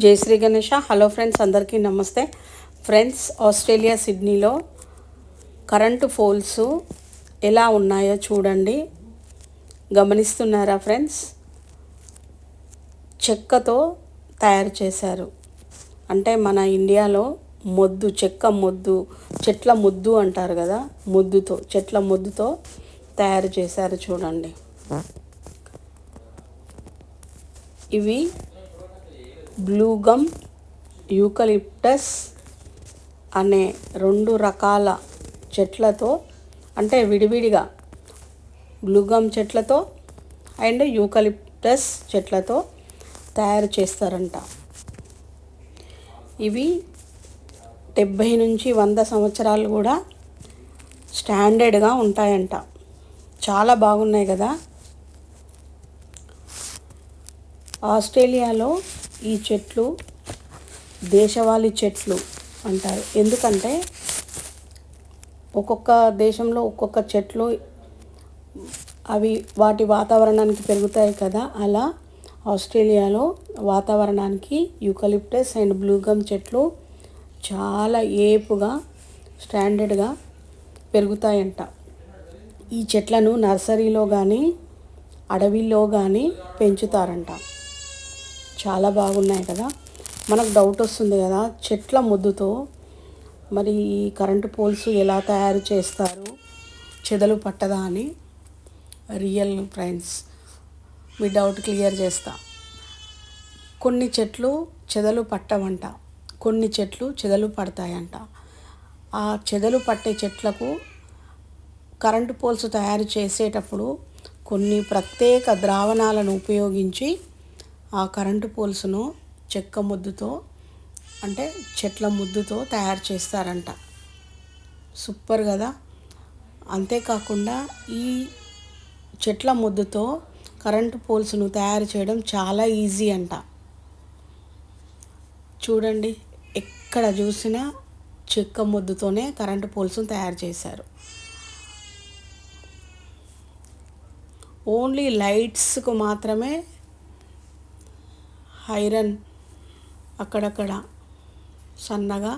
జై Shri Ganesha. Hello friends, అందరికీ నమస్తే. ఫ్రెండ్స్, ఆస్ట్రేలియా సిడ్నీలో కరెంటు పోల్స్ ఎలా ఉన్నాయో చూడండి. గమనిస్తున్నారా ఫ్రెండ్స్? చెక్కతో తయారు చేశారు. అంటే మన ఇండియాలో మొద్దు, చెక్క మొద్దు, చెట్ల మొద్దు అంటారు కదా, మొద్దుతో, చెట్ల మొద్దుతో తయారు చేశారు చూడండి. ఇవి బ్లూ గమ్, యూకలిప్టస్ అనే 2 రకాల చెట్లతో, అంటే విడివిడిగా బ్లూగమ్ చెట్లతో అండ్ యూకలిప్టస్ చెట్లతో తయారు చేస్తారంట. ఇవి 70 నుంచి 100 సంవత్సరాలు కూడా స్టాండర్డ్గా ఉంటాయంట. చాలా బాగున్నాయి కదా. ఆస్ట్రేలియాలో ఈ చెట్లు దేశవాళీ చెట్లు అంటారు. ఎందుకంటే ఒక్కొక్క దేశంలో ఒక్కొక్క చెట్లు అవి వాటి వాతావరణానికి పెరుగుతాయి కదా. అలా ఆస్ట్రేలియాలో వాతావరణానికి యూకలిప్టస్ అండ్ బ్లూగమ్ చెట్లు చాలా ఏపుగా స్టాండర్డ్గా పెరుగుతాయంట. ఈ చెట్లను నర్సరీలో కానీ అడవిలో కానీ పెంచుతారంట. చాలా బాగున్నాయి కదా. మనకు డౌట్ వస్తుంది కదా, చెట్ల మొద్దుతో మరి ఈ కరెంటు పోల్స్ ఎలా తయారు చేస్తారు, చెదలు పట్టదా అని. రియల్ ఫ్రెండ్స్, మీ డౌట్ క్లియర్ చేస్తా. కొన్ని చెట్లు చెదలు పట్టవంట, కొన్ని చెట్లు చెదలు పడతాయంట. ఆ చెదలు పట్టే చెట్లకు కరెంటు పోల్స్ తయారు చేసేటప్పుడు కొన్ని ప్రత్యేక ద్రావణాలను ఉపయోగించి ఆ కరెంటు పోల్స్ను చెక్క ముద్దుతో, అంటే చెట్ల ముద్దుతో తయారు చేస్తారంట. సూపర్ కదా. అంతేకాకుండా ఈ చెట్ల ముద్దుతో కరెంటు పోల్స్ను తయారు చేయడం చాలా ఈజీ అంట. చూడండి, ఎక్కడ చూసినా చెక్క ముద్దుతోనే కరెంటు పోల్స్ను తయారు చేశారు. ఓన్లీ లైట్స్కు మాత్రమే ఐరన్ అక్కడక్కడ సన్నగా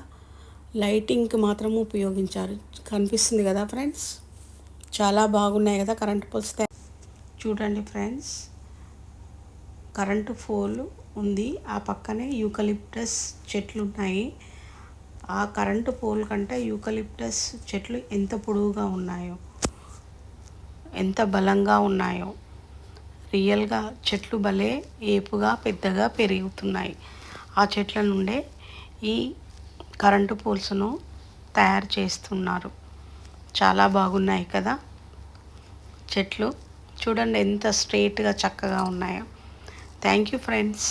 లైటింగ్కి మాత్రం ఉపయోగించారు. కనిపిస్తుంది కదా ఫ్రెండ్స్, చాలా బాగున్నాయి కదా కరెంటు పోల్స్. చూడండి ఫ్రెండ్స్, కరెంటు పోల్ ఉంది, ఆ పక్కనే యూకలిప్టస్ చెట్లు ఉన్నాయి. ఆ కరెంటు పోల్ కంటే యూకలిప్టస్ చెట్లు ఎంత పొడవుగా ఉన్నాయో, ఎంత బలంగా ఉన్నాయో. రియల్గా చెట్లు భలే ఏపుగా పెద్దగా పెరుగుతున్నాయి. ఆ చెట్ల నుండే ఈ కరెంటు పోల్స్ను తయారు చేస్తున్నారు. చాలా బాగున్నాయి కదా చెట్లు. చూడండి ఎంత స్ట్రైట్గా చక్కగా ఉన్నాయో. Thank you friends.